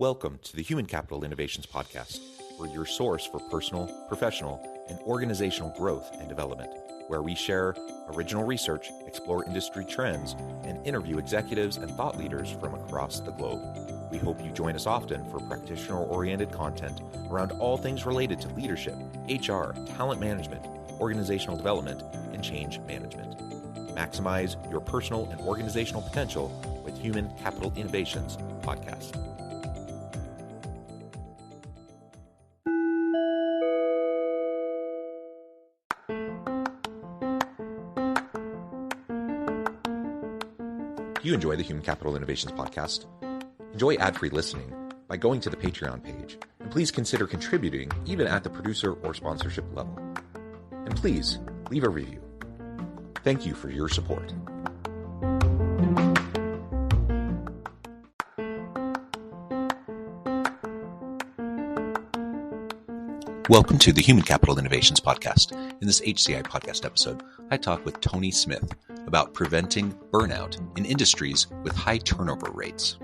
Welcome to the Human Capital Innovations Podcast. We're your source for personal, professional, and organizational growth and development, where we share original research, explore industry trends, and interview executives and thought leaders from across the globe. We hope you join us often for practitioner-oriented content around all things related to leadership, HR, talent management, organizational development, and change management. Maximize your personal and organizational potential with Human Capital Innovations Podcast. If you enjoy the Human Capital Innovations Podcast, enjoy ad-free listening by going to the Patreon page, and please consider contributing even at the producer or sponsorship level. And please leave a review. Thank you for your support. Welcome to the Human Capital Innovations Podcast. In this HCI Podcast episode, I talk with Tony Smith about preventing burnout in industries with high turnover rates.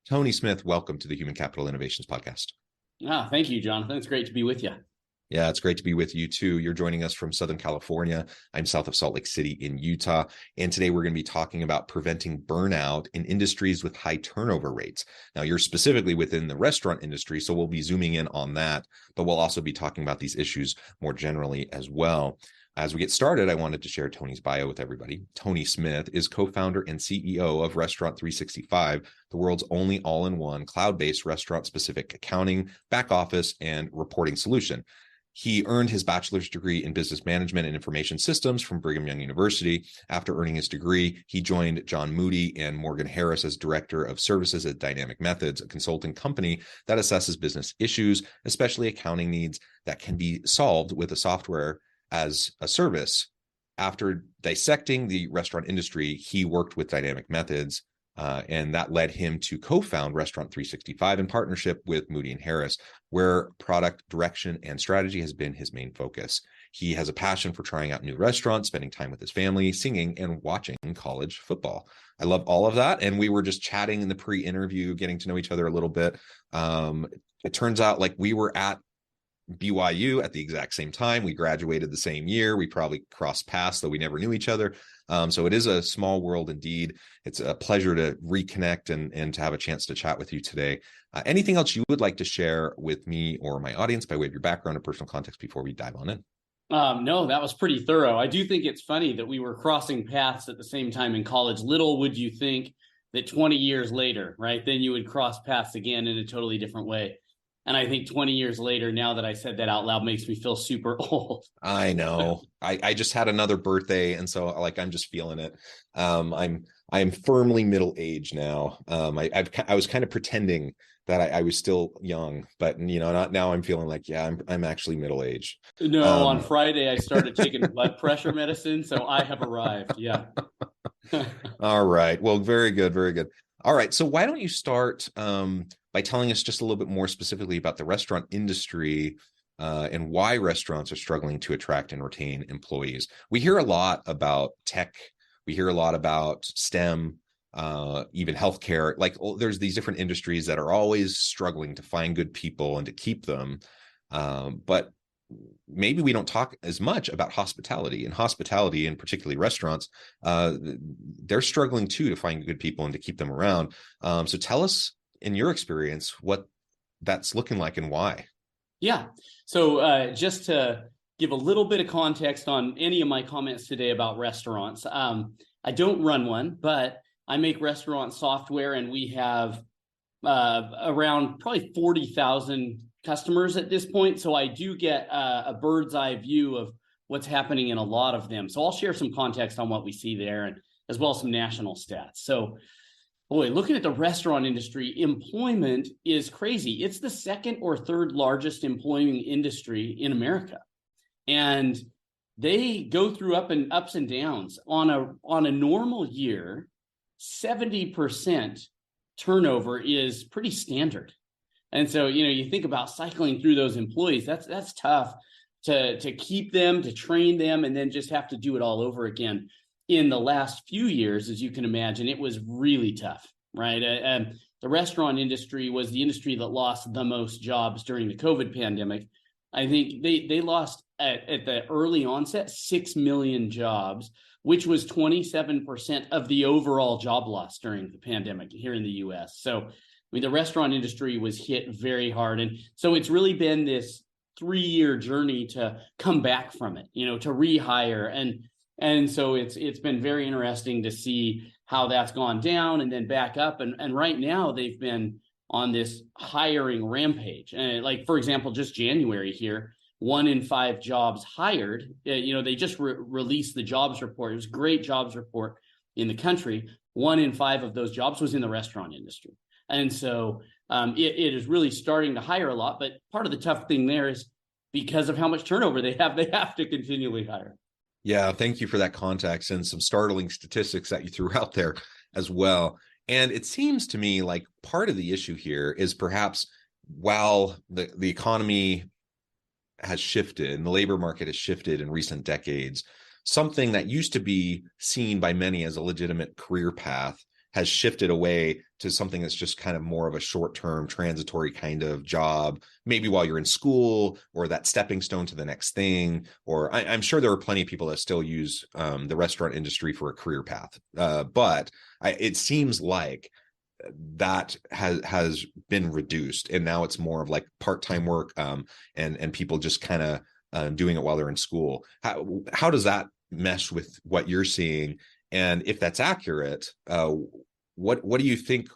Tony Smith, welcome to the Human Capital Innovations Podcast. Thank you, Jonathan. It's great to be with you. Yeah, it's great to be with you too. You're joining us from Southern California. I'm south of Salt Lake City in Utah. And today we're going to be talking about preventing burnout in industries with high turnover rates. Now, you're specifically within the restaurant industry, so we'll be zooming in on that, but we'll also be talking about these issues more generally as well. As we get started, I wanted to share Tony's bio with everybody. Tony Smith is co-founder and CEO of Restaurant 365, the world's only all-in-one cloud-based restaurant-specific accounting, back office, and reporting solution. He earned his bachelor's degree in business management and information systems from Brigham Young University. After earning his degree, he joined John Moody and Morgan Harris as director of services at Dynamic Methods, a consulting company that assesses business issues, especially accounting needs that can be solved with a software as a service. After dissecting the restaurant industry, he worked with Dynamic Methods, and that led him to co-found Restaurant 365 in partnership with Moody and Harris, where product direction and strategy has been his main focus. He has a passion for trying out new restaurants, spending time with his family, singing, and watching college football. I love all of that. And we were just chatting in the pre-interview, getting to know each other a little bit. It turns out like we were at BYU at the exact same time. We graduated the same year. We probably crossed paths, though we never knew each other. So it is a small world indeed. It's a pleasure to reconnect and to have a chance to chat with you today. Anything else you would like to share with me or my audience by way of your background or personal context before we dive on in? No, that was pretty thorough. I do think it's funny that we were crossing paths at the same time in college. Little would you think that 20 years later, right, then you would cross paths again in a totally different way. And I think 20 years later, now that I said that out loud, makes me feel super old. I know. I just had another birthday, and so like I'm just feeling it. I'm firmly middle aged now. I was kind of pretending that I was still young, but not now. I'm feeling like I'm actually middle aged. No, on Friday I started taking blood pressure medicine, so I have arrived. Yeah. All right. Well, very good, very good. All right. So why don't you start by telling us just a little bit more specifically about the restaurant industry and why restaurants are struggling to attract and retain employees. We hear a lot about tech. We hear a lot about STEM, even healthcare. Like there's these different industries that are always struggling to find good people and to keep them. But maybe we don't talk as much about hospitality, and particularly restaurants. They're struggling too to find good people and to keep them around. So tell us, in your experience, what that's looking like and why. Yeah. So just to give a little bit of context on any of my comments today about restaurants, I don't run one, but I make restaurant software, and we have around probably 40,000 customers at this point. So I do get a bird's eye view of what's happening in a lot of them. So I'll share some context on what we see there, and as well as some national stats. So boy, looking at the restaurant industry, employment is crazy. It's the second or third largest employing industry in America. And they go through ups and downs. On a normal year, 70% turnover is pretty standard. And so, you think about cycling through those employees, that's tough to keep them, to train them, and then just have to do it all over again. In the last few years, as you can imagine, it was really tough, right? And the restaurant industry was the industry that lost the most jobs during the COVID pandemic. I think they lost at the early onset 6 million jobs, which was 27% of the overall job loss during the pandemic here in the US. So, the restaurant industry was hit very hard. And so it's really been this 3-year journey to come back from it, to rehire. And so it's been very interesting to see how that's gone down and then back up. And right now they've been on this hiring rampage. And like, for example, just January here, 1 in 5 jobs hired, they just released the jobs report. It was a great jobs report in the country. 1 in 5 of those jobs was in the restaurant industry. And so it is really starting to hire a lot. But part of the tough thing there is because of how much turnover they have to continually hire. Yeah, thank you for that context and some startling statistics that you threw out there as well. And it seems to me like part of the issue here is perhaps while the economy has shifted and the labor market has shifted in recent decades, something that used to be seen by many as a legitimate career path has shifted away to something that's just kind of more of a short-term transitory kind of job, maybe while you're in school, or that stepping stone to the next thing. Or I'm sure there are plenty of people that still use the restaurant industry for a career path. But it seems like that has been reduced, and now it's more of like part-time work and people just kind of doing it while they're in school. How does that mesh with what you're seeing? And if that's accurate, what do you think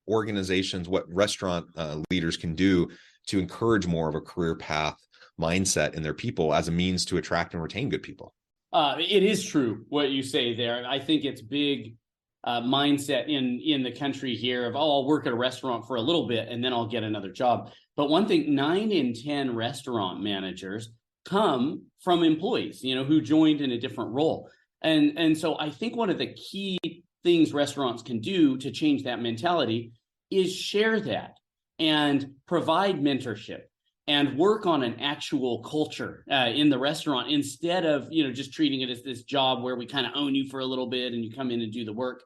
organizations, what restaurant leaders can do to encourage more of a career path mindset in their people as a means to attract and retain good people? It is true what you say there. I think it's big mindset in the country here of, I'll work at a restaurant for a little bit and then I'll get another job. But one thing, 9 in 10 restaurant managers come from employees, who joined in a different role. And so I think one of the key things restaurants can do to change that mentality is share that and provide mentorship and work on an actual culture in the restaurant instead of, just treating it as this job where we kind of own you for a little bit and you come in and do the work.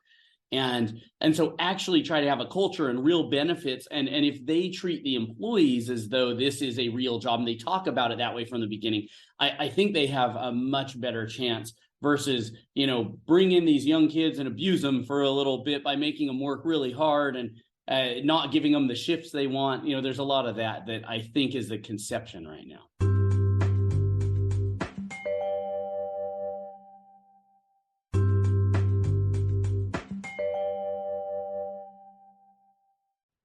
And so actually try to have a culture and real benefits. And if they treat the employees as though this is a real job and they talk about it that way from the beginning, I think they have a much better chance versus, bring in these young kids and abuse them for a little bit by making them work really hard and not giving them the shifts they want. There's a lot of that I think is the conception right now.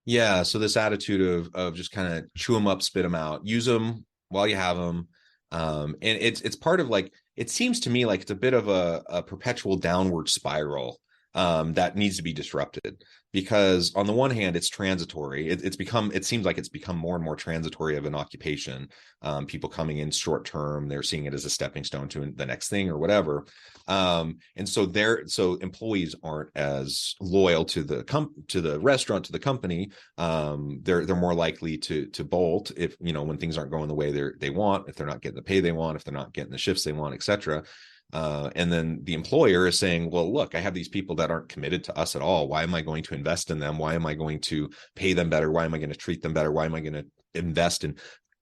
Yeah, so this attitude of just kind of chew them up, spit them out, use them while you have them. And it's part of like, it seems to me like it's a bit of a perpetual downward spiral that needs to be disrupted, because on the one hand, it's transitory. It seems like it's become more and more transitory of an occupation. People coming in short term, they're seeing it as a stepping stone to the next thing or whatever. And so employees aren't as loyal to the restaurant, to the company. They're more likely to bolt if, when things aren't going the way they want, if they're not getting the pay they want, if they're not getting the shifts they want, etc. And then the employer is saying, well, look, I have these people that aren't committed to us at all. Why am I going to invest in them? Why am I going to pay them better? Why am I going to treat them better? Why am I going to invest in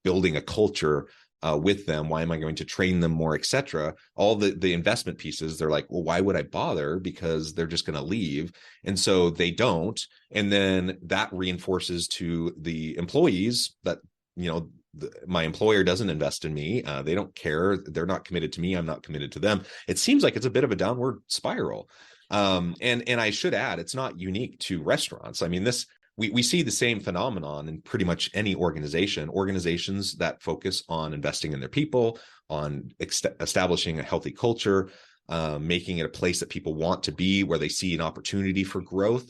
building a culture with them? Why am I going to train them more, etc.? All the investment pieces, they're like, well, why would I bother? Because they're just going to leave. And so they don't. And then that reinforces to the employees that, my employer doesn't invest in me. They don't care. They're not committed to me. I'm not committed to them. It seems like it's a bit of a downward spiral. And I should add, it's not unique to restaurants. I mean, we see the same phenomenon in pretty much any organizations that focus on investing in their people, on establishing a healthy culture, making it a place that people want to be, where they see an opportunity for growth.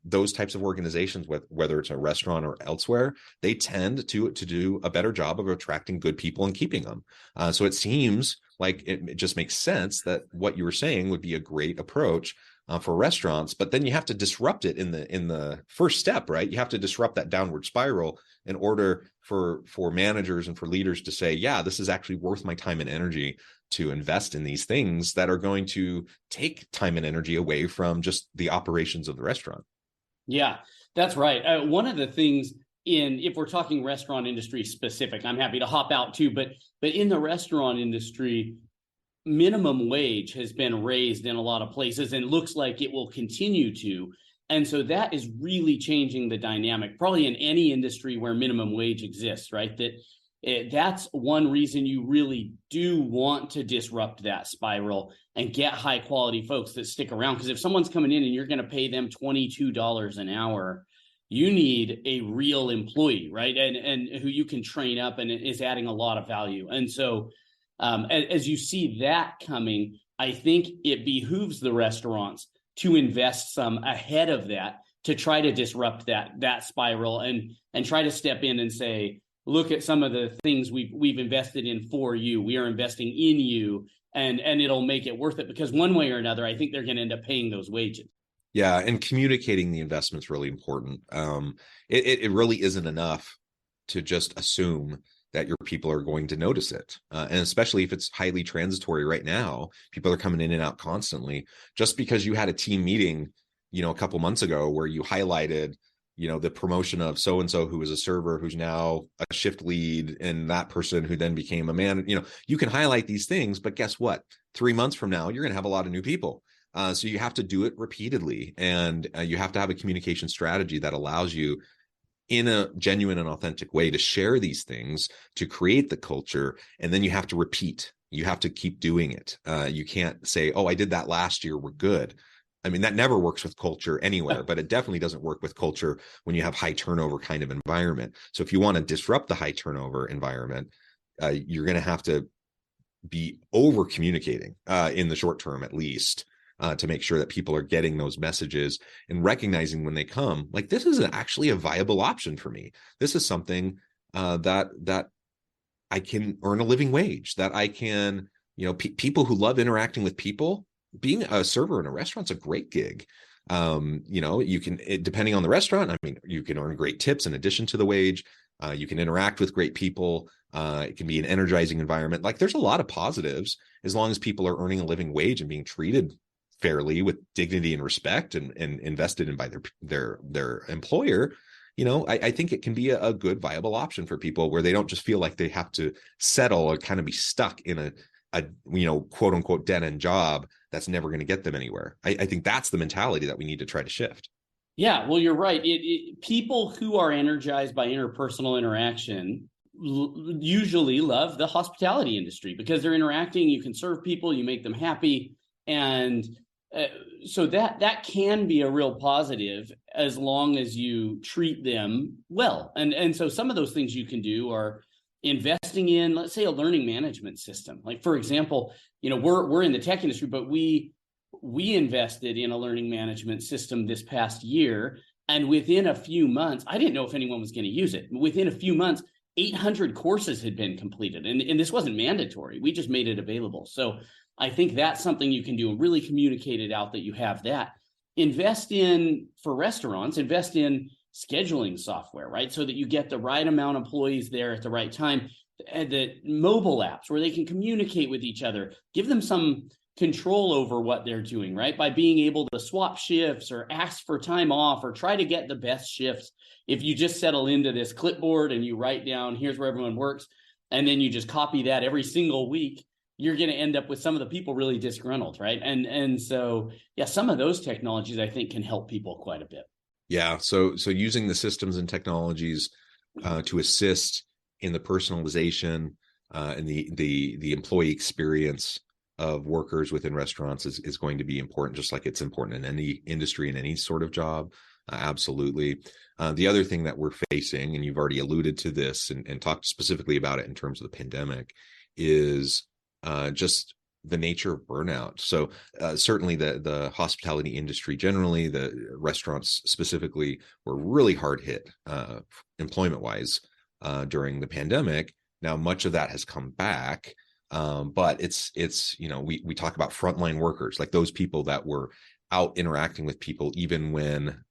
Those types of organizations, whether it's a restaurant or elsewhere, they tend to do a better job of attracting good people and keeping them. So it seems like it just makes sense that what you were saying would be a great approach for restaurants, but then you have to disrupt it in the first step, right? You have to disrupt that downward spiral in order for managers and for leaders to say, yeah, this is actually worth my time and energy to invest in these things that are going to take time and energy away from just the operations of the restaurant. Yeah, that's right. One of the things if we're talking restaurant industry specific, I'm happy to hop out too, but in the restaurant industry, minimum wage has been raised in a lot of places and looks like it will continue to. And so that is really changing the dynamic, probably in any industry where minimum wage exists, right? That's one reason you really do want to disrupt that spiral and get high quality folks that stick around. Because if someone's coming in and you're going to pay them $22 an hour, you need a real employee, right? And who you can train up and is adding a lot of value. And so as you see that coming, I think it behooves the restaurants to invest some ahead of that to try to disrupt that spiral and try to step in and say, look at some of the things we've invested in for you. We are investing in you, and it'll make it worth it, because one way or another, I think they're going to end up paying those wages. Yeah, and communicating the investment is really important. It really isn't enough to just assume that your people are going to notice it. And especially if it's highly transitory right now, people are coming in and out constantly. Just because you had a team meeting, a couple months ago where you highlighted, the promotion of so-and-so who was a server, who's now a shift lead, and that person who then became a man, you can highlight these things, but guess what? 3 months from now, you're going to have a lot of new people. So you have to do it repeatedly, and you have to have a communication strategy that allows you in a genuine and authentic way to share these things, to create the culture, and then you have to repeat. You have to keep doing it. You can't say, oh, I did that last year, we're good. I mean, that never works with culture anywhere, but it definitely doesn't work with culture when you have high turnover kind of environment. So if you want to disrupt the high turnover environment, you're going to have to be over communicating in the short term, at least, to make sure that people are getting those messages and recognizing when they come, like, this is actually a viable option for me. This is something that I can earn a living wage, that I can, people who love interacting with people, being a server in a restaurant's a great gig. You can, depending on the restaurant, I mean, you can earn great tips in addition to the wage. You can interact with great people. It can be an energizing environment. Like, there's a lot of positives as long as people are earning a living wage and being treated fairly with dignity and respect and invested in by their employer. I think it can be a good viable option for people where they don't just feel like they have to settle or kind of be stuck in a quote unquote dead end job that's never going to get them anywhere. I think that's the mentality that we need to try to shift. Yeah, well, you're right. People who are energized by interpersonal interaction usually love the hospitality industry because they're interacting. You can serve people, you make them happy, and so that can be a real positive as long as you treat them well. And so some of those things you can do are investing in, let's say, a learning management system. Like, for example, we're in the tech industry, but we invested in a learning management system this past year. And within a few months, I didn't know if anyone was going to use it. Within a few months, 800 courses had been completed. And this wasn't mandatory. We just made it available. So I think that's something you can do and really communicate it out that you have that. For restaurants, invest in scheduling software, right? So that you get the right amount of employees there at the right time. The mobile apps where they can communicate with each other, give them some control over what they're doing, right? By being able to swap shifts or ask for time off or try to get the best shifts. If you just settle into this clipboard and you write down, here's where everyone works, and then you just copy that every single week, you're going to end up with some of the people really disgruntled, right? And so, yeah, some of those technologies I think can help people quite a bit. Yeah. So using the systems and technologies to assist in the personalization and the employee experience of workers within restaurants is going to be important, just like it's important in any industry, in any sort of job. Absolutely. The other thing that we're facing, and you've already alluded to this and talked specifically about it in terms of the pandemic, is just the nature of burnout. So certainly the hospitality industry generally, the restaurants specifically, were really hard hit employment-wise during the pandemic. Now, much of that has come back, but it's we talk about frontline workers, like those people that were out interacting with people, even when,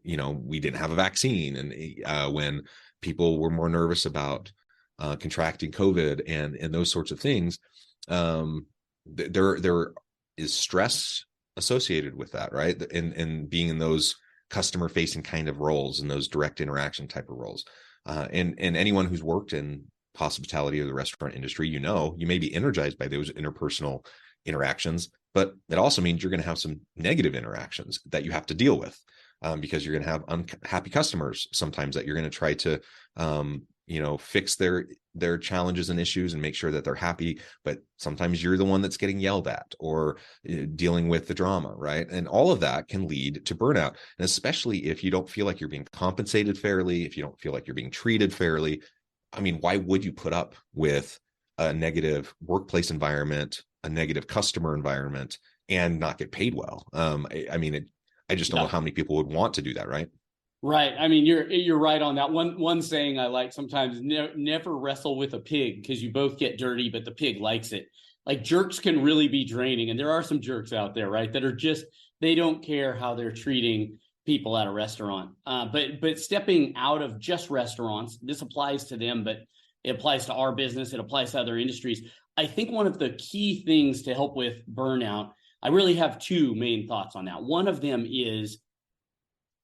we didn't have a vaccine, and when people were more nervous about contracting COVID and those sorts of things. There is stress associated with that, right? And being in those customer facing kind of roles and those direct interaction type of roles. And anyone who's worked in hospitality or the restaurant industry, you may be energized by those interpersonal interactions, but it also means you're going to have some negative interactions that you have to deal with, because you're going to have unhappy customers sometimes that you're going to try to, fix their challenges and issues and make sure that they're happy. But sometimes you're the one that's getting yelled at or dealing with the drama, right? And all of that can lead to burnout. And especially if you don't feel like you're being compensated fairly, if you don't feel like you're being treated fairly, I mean, why would you put up with a negative workplace environment, a negative customer environment, and not get paid well? I just don't know how many people would want to do that, right? Right. I mean, you're right on that. One saying I like sometimes: never wrestle with a pig, because you both get dirty, but the pig likes it. Like, jerks can really be draining, and there are some jerks out there, right, that are just, they don't care how they're treating people at a restaurant. But stepping out of just restaurants, this applies to them, but it applies to our business. It applies to other industries. I think one of the key things to help with burnout, I really have two main thoughts on that. One of them is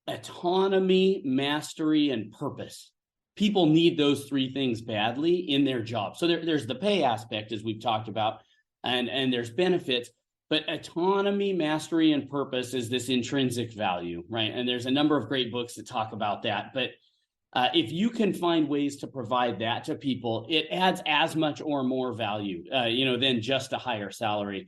autonomy, mastery, and purpose. People need those three things badly in their job. So there's the pay aspect, as we've talked about, and there's benefits, but autonomy, mastery, and purpose is this intrinsic value, right? And there's a number of great books that talk about that. But if you can find ways to provide that to people, it adds as much or more value, than just a higher salary.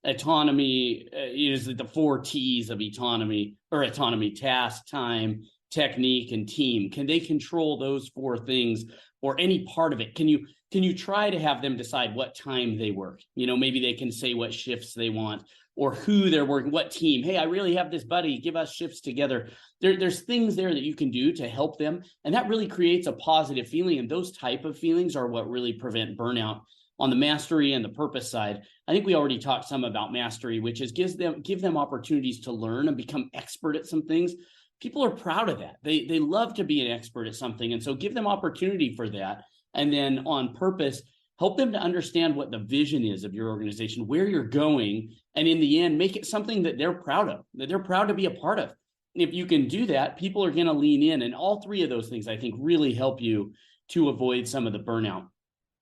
Autonomy is the 4 T's of autonomy, or autonomy: task, time, technique, and team. Can they control those 4 things, or any part of it? Can you try to have them decide what time they work? Maybe they can say what shifts they want, or who they're working, what team. Hey, I really have this buddy, give us shifts together. There's things there that you can do to help them, and that really creates a positive feeling. And those type of feelings are what really prevent burnout. On the mastery and the purpose side, I think we already talked some about mastery, which is give them opportunities to learn and become expert at some things. People are proud of that. They love to be an expert at something. And so give them opportunity for that. And then on purpose, help them to understand what the vision is of your organization, where you're going. And in the end, make it something that they're proud of, that they're proud to be a part of. And if you can do that, people are going to lean in. And all 3 of those things, I think, really help you to avoid some of the burnout.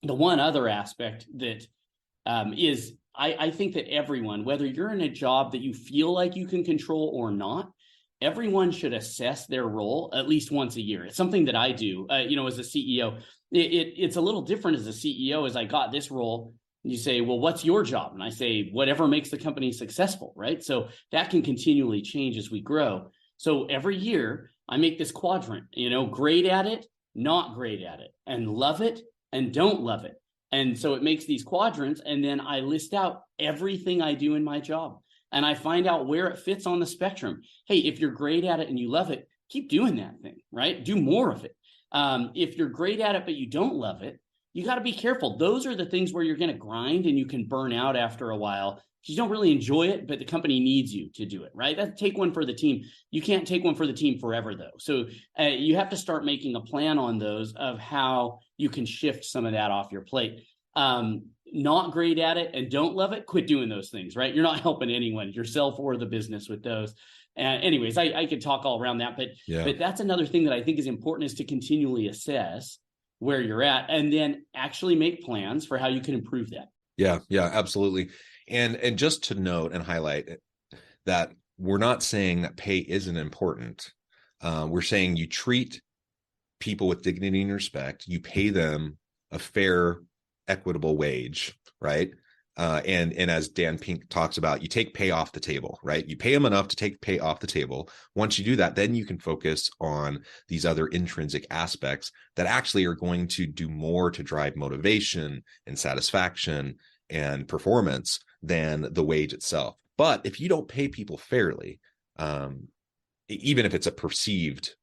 The one other aspect that is, I think that everyone, whether you're in a job that you feel like you can control or not, everyone should assess their role at least once a year. It's something that I do, as a CEO. It's a little different as a CEO. As I got this role, you say, well, what's your job? And I say, whatever makes the company successful, right? So that can continually change as we grow. So every year I make this quadrant, great at it, not great at it, and love it, and don't love it. And so it makes these quadrants, and then I list out everything I do in my job, and I find out where it fits on the spectrum. Hey, if you're great at it and you love it, keep doing that thing, right? Do more of it. If you're great at it but you don't love it, you got to be careful. Those are the things where you're going to grind and you can burn out after a while. You don't really enjoy it, but the company needs you to do it, right? Take one for the team. You can't take one for the team forever, though. So you have to start making a plan on those of how you can shift some of that off your plate. Not great at it and don't love it, quit doing those things, right? You're not helping anyone, yourself or the business, with those. Anyways, I could talk all around that, but that's another thing that I think is important, is to continually assess where you're at and then actually make plans for how you can improve that. Yeah, absolutely. And just to note and highlight that we're not saying that pay isn't important. We're saying you treat people with dignity and respect. You pay them a fair, equitable wage, right? And as Dan Pink talks about, you take pay off the table, right? You pay them enough to take pay off the table. Once you do that, then you can focus on these other intrinsic aspects that actually are going to do more to drive motivation and satisfaction and performance than the wage itself. But if you don't pay people fairly, even if it's a perceived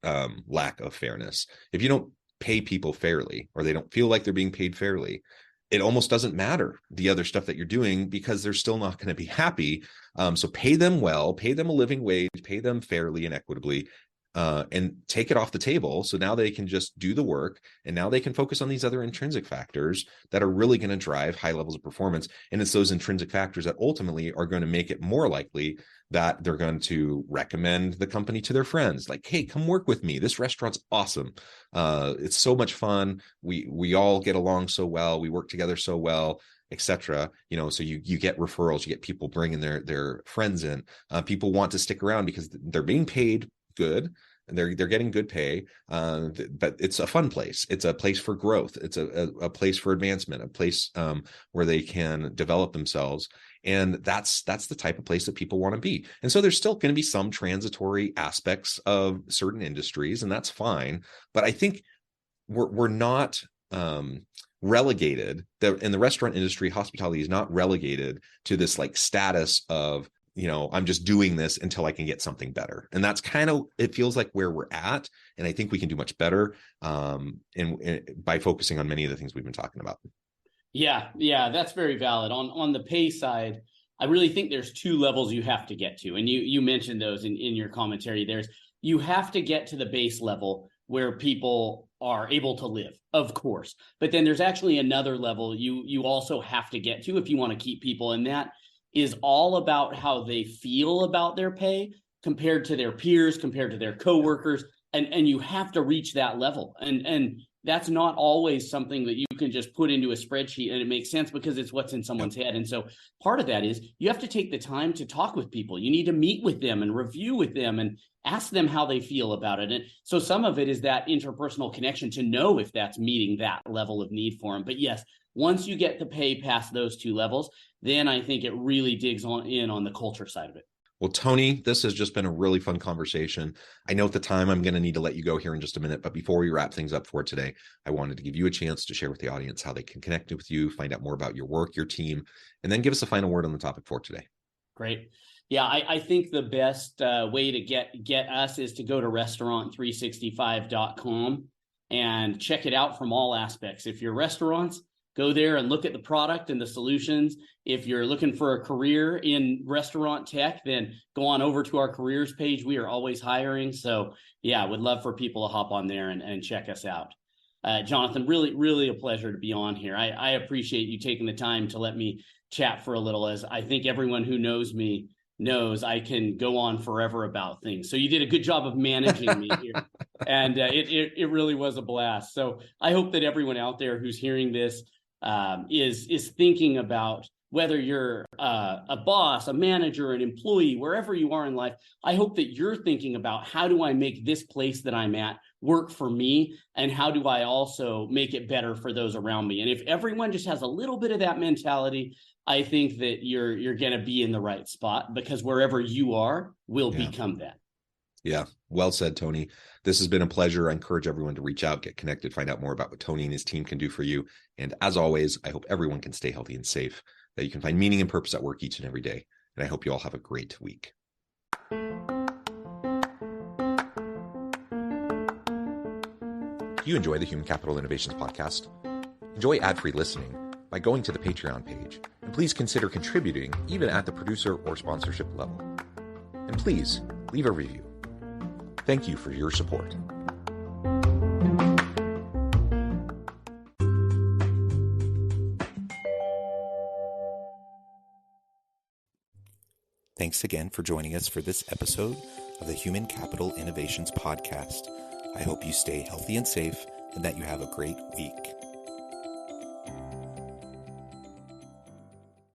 lack of fairness. If you don't pay people fairly, or they don't feel like they're being paid fairly, it almost doesn't matter the other stuff that you're doing, because they're still not going to be happy. So pay them well, pay them a living wage, pay them fairly and equitably, and take it off the table. So now they can just do the work, and now they can focus on these other intrinsic factors that are really going to drive high levels of performance. And it's those intrinsic factors that ultimately are going to make it more likely that they're going to recommend the company to their friends. Like, hey, come work with me. This restaurant's awesome. It's so much fun. We all get along so well. We work together so well, etc. So you get referrals, you get people bringing their friends in. People want to stick around because they're being paid good, and they're getting good pay, but it's a fun place. It's a place for growth. It's a place for advancement, a place where they can develop themselves. And that's the type of place that people want to be. And so there's still going to be some transitory aspects of certain industries, and that's fine. But I think we're not relegated. In the restaurant industry, hospitality is not relegated to this like status of, I'm just doing this until I can get something better. And that's kind of, it feels like where we're at. And I think we can do much better by focusing on many of the things we've been talking about. Yeah, that's very valid. On the pay side, I really think there's two levels you have to get to. And you mentioned those in your commentary. You have to get to the base level where people are able to live, of course. But then there's actually another level you also have to get to if you want to keep people, and that is all about how they feel about their pay compared to their peers, compared to their coworkers. And you have to reach that level. And that's not always something that you can just put into a spreadsheet and it makes sense, because it's what's in someone's head. And so part of that is you have to take the time to talk with people. You need to meet with them and review with them and ask them how they feel about it. And so some of it is that interpersonal connection to know if that's meeting that level of need for them. But yes, once you get the pay past those two levels, then I think it really digs in on the culture side of it. Well, Tony, this has just been a really fun conversation. I know at the time I'm going to need to let you go here in just a minute, but before we wrap things up for today, I wanted to give you a chance to share with the audience how they can connect with you, find out more about your work, your team, and then give us a final word on the topic for today. Great. Yeah, I think the best way to get us is to go to restaurant365.com and check it out from all aspects. If you're restaurants, go there and look at the product and the solutions. If you're looking for a career in restaurant tech, then go on over to our careers page. We are always hiring. So yeah, would love for people to hop on there and check us out. Jonathan, really, really a pleasure to be on here. I appreciate you taking the time to let me chat for a little, as I think everyone who knows me knows I can go on forever about things. So you did a good job of managing me here. And it really was a blast. So I hope that everyone out there who's hearing this is thinking about whether you're a boss, a manager, an employee, wherever you are in life. I hope that you're thinking about, how do I make this place that I'm at work for me? And how do I also make it better for those around me? And if everyone just has a little bit of that mentality, I think that you're going to be in the right spot, because wherever you are will become that. Yeah. Well said, Tony. This has been a pleasure. I encourage everyone to reach out, get connected, find out more about what Tony and his team can do for you. And as always, I hope everyone can stay healthy and safe, that you can find meaning and purpose at work each and every day. And I hope you all have a great week. Do you enjoy the Human Capital Innovations podcast? Enjoy ad-free listening by going to the Patreon page. And please consider contributing even at the producer or sponsorship level. And please leave a review. Thank you for your support. Thanks again for joining us for this episode of the Human Capital Innovations Podcast. I hope you stay healthy and safe, and that you have a great week.